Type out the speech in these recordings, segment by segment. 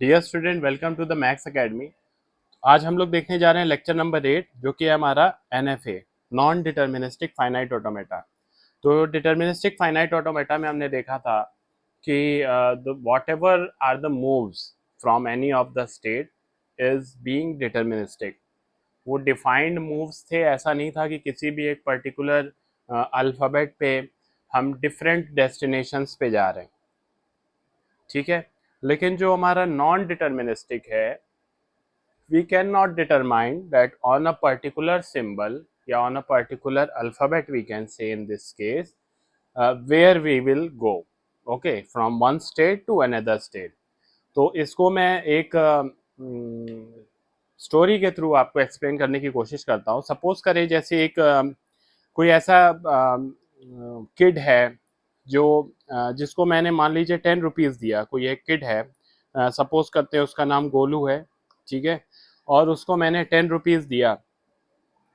Dear student, welcome to the maths academy. आज हम लोग देखने जा रहे हैं लेक्चर नंबर 8, जो कि है हमारा NFA, non deterministic finite automata. तो डिटर्मिनिस्टिक फाइनाइट ऑटोमेटा में हमने देखा था कि whatever are the moves from any of the state is being deterministic. वो डिफाइंड मूव्स थे, ऐसा नहीं था कि किसी भी एक पर्टिकुलर अल्फ़ाबेट पे हम डिफरेंट डेस्टिनेशंस पे जा रहे हैं। ठीक है, लेकिन जो हमारा नॉन डिटर्मिनिस्टिक है, we cannot determine that on a particular symbol या on a particular alphabet, we can say in this case, where we will go, okay, from one state to another state. तो इसको मैं एक story के through आपको explain करने की कोशिश करता हूँ। सपोज करें जैसे एक कोई ऐसा किड है जो जिसको मैंने मान लीजिए 10 रुपीज़ दिया। कोई एक किड है, सपोज करते हैं उसका नाम गोलू है, ठीक है, और उसको मैंने 10 रुपीज़ दिया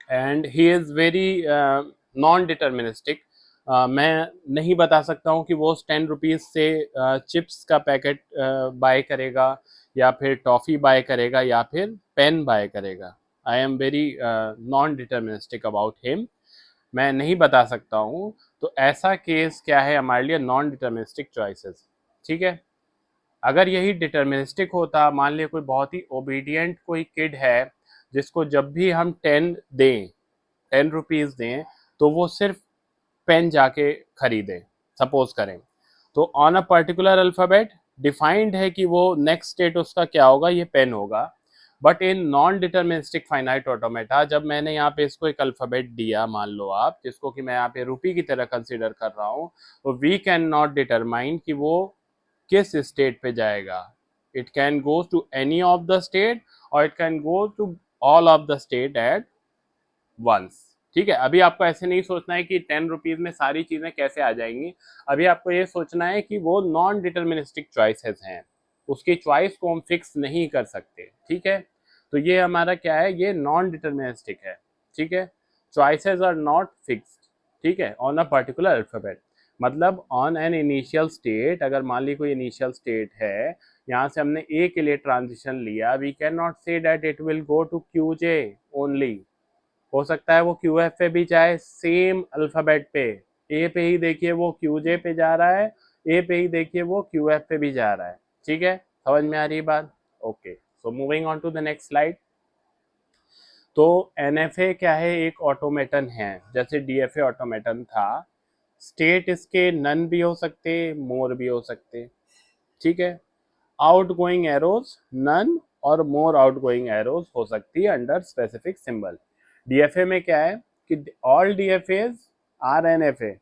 and he is very non deterministic. मैं नहीं बता सकता हूँ कि वो उस 10 रुपीज़ से चिप्स का पैकेट बाय करेगा, या फिर टॉफ़ी बाय करेगा, या फिर पेन बाय करेगा। I am very non deterministic about him. मैं नहीं बता सकता हूँ। तो ऐसा केस क्या है हमारे लिए? Non deterministic choices. ठीक है, अगर यही डिटर्मिनिस्टिक होता, मान लिया कोई बहुत ही ओबीडियंट कोई किड है जिसको जब भी हम 10 रुपीज़ दें तो वो सिर्फ पेन जाके खरीदे, सपोज करें, तो on a particular alphabet defined है कि वो नेक्स्ट स्टेट उसका क्या होगा, ये पेन होगा। But in non deterministic finite automata, जब मैंने यहाँ पे इसको एक अल्फ़ाबेट दिया, मान लो आप, जिसको कि मैं यहाँ पे रुपी की तरह कंसीडर कर रहा हूँ, तो वी कैन नॉट डिटरमाइन कि वो किस स्टेट पे जाएगा। It can go to any of the state और it can go to all of the state at once. ठीक है, अभी आपको ऐसे नहीं सोचना है कि 10 रुपीज़ में सारी चीज़ें कैसे आ जाएंगी। अभी आपको ये सोचना है कि वो नॉन डिटर्मिनिस्टिक चॉइसेस हैं, उसकी चॉइस को हम फिक्स नहीं कर सकते। ठीक है, तो ये हमारा क्या है, ये नॉन डिटर्मिनिस्टिक है। ठीक है, चॉइसेस आर नॉट फिक्स्ड, ठीक है, ऑन अ पर्टिकुलर अल्फ़ाबेट। मतलब ऑन एन इनिशियल स्टेट, अगर मान ली कोई इनिशियल स्टेट है, यहाँ से हमने ए के लिए ट्रांजिशन लिया, we can not say that it will go to Q J only. हो सकता है वो क्यू एफ पे भी जाए, सेम अल्फ़ाबेट पे। ए पे ही देखिए वो क्यू जे पे जा रहा है, ए पे ही देखिए वो क्यू एफ पे भी जा रहा है। ठीक है, समझ में आ रही बात? Okay, so moving on to the next slide. तो एन एफ ए क्या है? एक ऑटोमेटन है, जैसे डी एफ ए ऑटोमेटन था। स्टेट इसके नन भी हो सकते, मोर भी हो सकते। ठीक है, आउट गोइंग एरोज नन और मोर आउट गोइंग एरोज हो सकती है अंडर स्पेसिफिक सिंबल। डीएफए में क्या है कि ऑल डीएफएज आर एनएफए।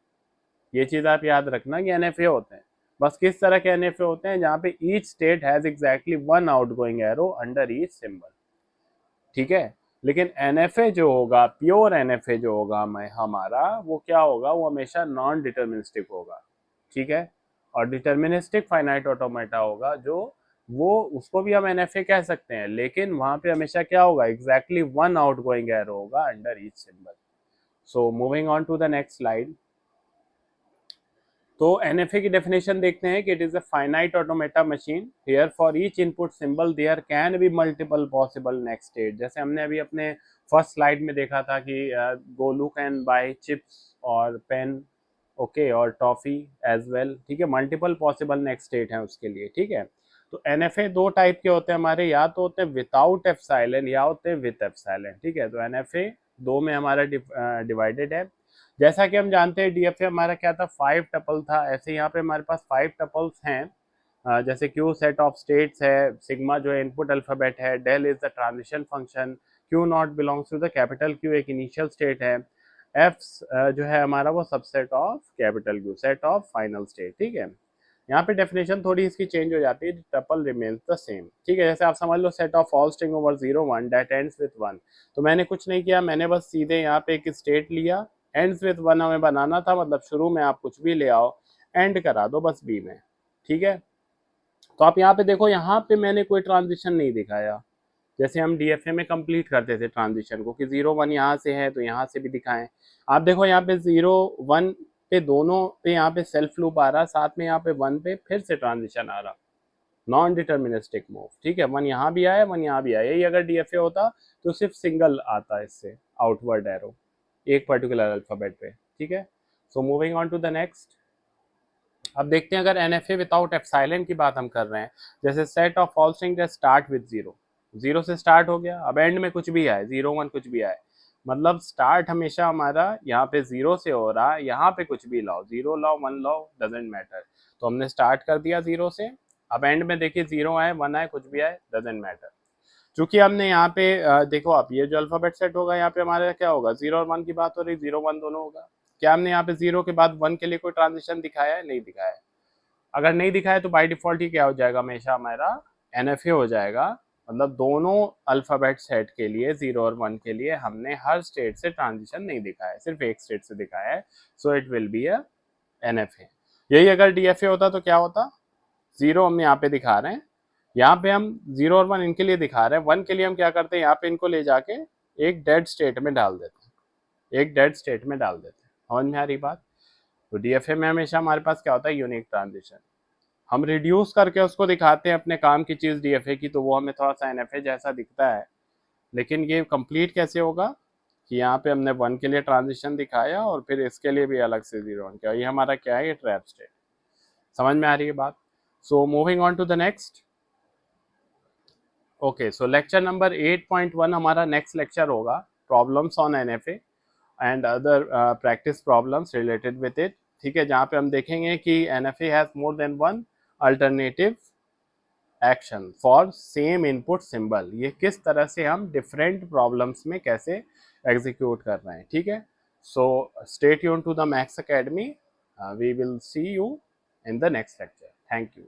ये चीज आप याद रखना कि एनएफए होते हैं। बस किस तरह के एनएफए होते हैं? जहां पे each state has exactly one out going arrow under each symbol. ठीक है, लेकिन एनएफए जो होगा, प्योर एनएफए जो होगा हमारा, वो क्या होगा? वो हमेशा नॉन डिटर्मिनिस्टिक होगा। ठीक है, और डिटर्मिनिस्टिक फाइनाइट ऑटोमेटा होगा जो, वो उसको भी हम एनएफए कह सकते हैं, लेकिन वहां पे हमेशा क्या होगा? Exactly one out going arrow होगा under each symbol. So moving on to the next slide. तो एनएफए की डेफिनेशन देखते हैं कि it is a finite automata machine here for each input symbol there can be multiple possible next state. जैसे हमने अभी अपने फर्स्ट स्लाइड में देखा था कि गोलू कैन बाय चिप्स और पेन, ओके, और टॉफी एज वेल। ठीक है, मल्टीपल पॉसिबल नेक्स्ट स्टेट है उसके लिए। ठीक है, तो एनएफए दो टाइप के होते हैं हमारे, या तो होते हैं विदाउट एप्सिलॉन या होते हैं विद एप्सिलॉन। ठीक है, तो एनएफए दो में हमारा डिवाइडेड है। जैसा कि हम जानते हैं डीएफए हमारा क्या था? 5 टपल था। ऐसे यहाँ पे हमारे पास 5 टपल्स हैं। जैसे क्यू सेट ऑफ स्टेट्स है, सिग्मा जो है इनपुट अल्फाबेट है, del is the transition function, Q not belongs to the capital Q, एक इनिशियल स्टेट है, एफ जो है हमारा वो subset of capital Q, set of final state. ठीक है, यहाँ पे डेफिनेशन थोड़ी इसकी चेंज हो जाती है, टपल रिमेन्स द सेम। ठीक है, जैसे आप समझ लो set of all string over 0 1 that ends with 1। तो मैंने कुछ नहीं किया, मैंने बस सीधे यहाँ पे एक स्टेट लिया, एंड्स विद 1 हमें बनाना था, मतलब शुरू में आप कुछ भी ले आओ, एंड करा दो बस बी में। ठीक है, तो आप यहाँ पे देखो, यहाँ पे मैंने कोई ट्रांजिशन नहीं दिखाया, जैसे हम डीएफए में कंप्लीट करते थे ट्रांजिशन को कि 0 1 यहाँ से है तो यहाँ से भी दिखाएं। आप देखो यहाँ पे 0 1 पे दोनों पे यहाँ पे सेल्फ लूप आ रहा, साथ में यहाँ पे 1 पे फिर से ट्रांजिशन आ रहा। नॉन डिटर्मिनिस्टिक मूव, ठीक है। 1 यहाँ भी आया, 1 यहाँ भी आया, यही अगर DFA होता तो सिर्फ सिंगल आता इससे आउटवर्ड एरो एक पर्टिकुलर अल्फाबेट पे, ठीक है। So moving on to the next. अब देखते हैं अगर NFA विदाउट एप्सिलॉन की बात हम कर रहे हैं, जैसे set of all string that start with 0, 0 से स्टार्ट हो गया, अब एंड में कुछ भी आए 0 1 कुछ भी आए, मतलब स्टार्ट हमेशा हमारा यहाँ पे 0 से हो रहा है, यहाँ पे कुछ भी लाओ 0 लाओ 1 लाओ डजेंट मैटर। तो हमने स्टार्ट कर दिया 0 से, अब एंड में देखिए 0 आए 1 आए कुछ भी आए डजेंट मैटर। चूंकि हमने यहाँ पे देखो आप ये जो अल्फाबेट सेट होगा यहाँ पे हमारा क्या होगा, 0 और 1 की बात हो रही, 0 1 दोनों होगा। क्या हमने यहाँ पे 0 के बाद 1 के लिए कोई ट्रांजिशन दिखाया है? नहीं दिखाया है। अगर नहीं दिखाया तो बाय डिफॉल्ट ही क्या हो जाएगा, हमेशा हमारा NFA हो जाएगा। मतलब दोनों अल्फाबेट सेट के लिए 0 और 1 के लिए हमने हर स्टेट से ट्रांजिशन नहीं दिखाया है, सिर्फ एक स्टेट से दिखाया है, so it will be a NFA। यही अगर DFA होता तो क्या होता, 0 हम यहाँ पे दिखा रहे हैं, यहाँ पे हम 0 और 1 इनके लिए दिखा रहे हैं, 1 के लिए हम क्या करते हैं, यहाँ पे इनको ले जाके एक डेड स्टेट में डाल देते हैं, एक डेड स्टेट में डाल देते हैं। समझ में आ रही बात? तो DFA में हमेशा हमारे पास क्या होता है, यूनिक ट्रांजिशन। हम रिड्यूस करके उसको दिखाते हैं अपने काम की चीज़ DFA की, तो वो हमें थोड़ा सा NFA जैसा दिखता है। लेकिन ये कंप्लीट कैसे होगा कि यहाँ पे हमने 1 के लिए ट्रांजिशन दिखाया और फिर इसके लिए भी अलग से 0 1 किया, ये हमारा क्या है, ये ट्रैप स्टेट। समझ में आ रही है बात? So moving on to the next. Okay, so lecture number 8.1 हमारा नेक्स्ट लेक्चर होगा, problems on NFA and other practice problems related with it, ठीक है। जहाँ पे हम देखेंगे कि NFA has more than one alternative action for same input symbol, ये किस तरह से हम डिफरेंट प्रॉब्लम्स में कैसे एग्जीक्यूट कर रहे हैं, ठीक है। So stay tune to the maths academy, we will see you in the next lecture. Thank you.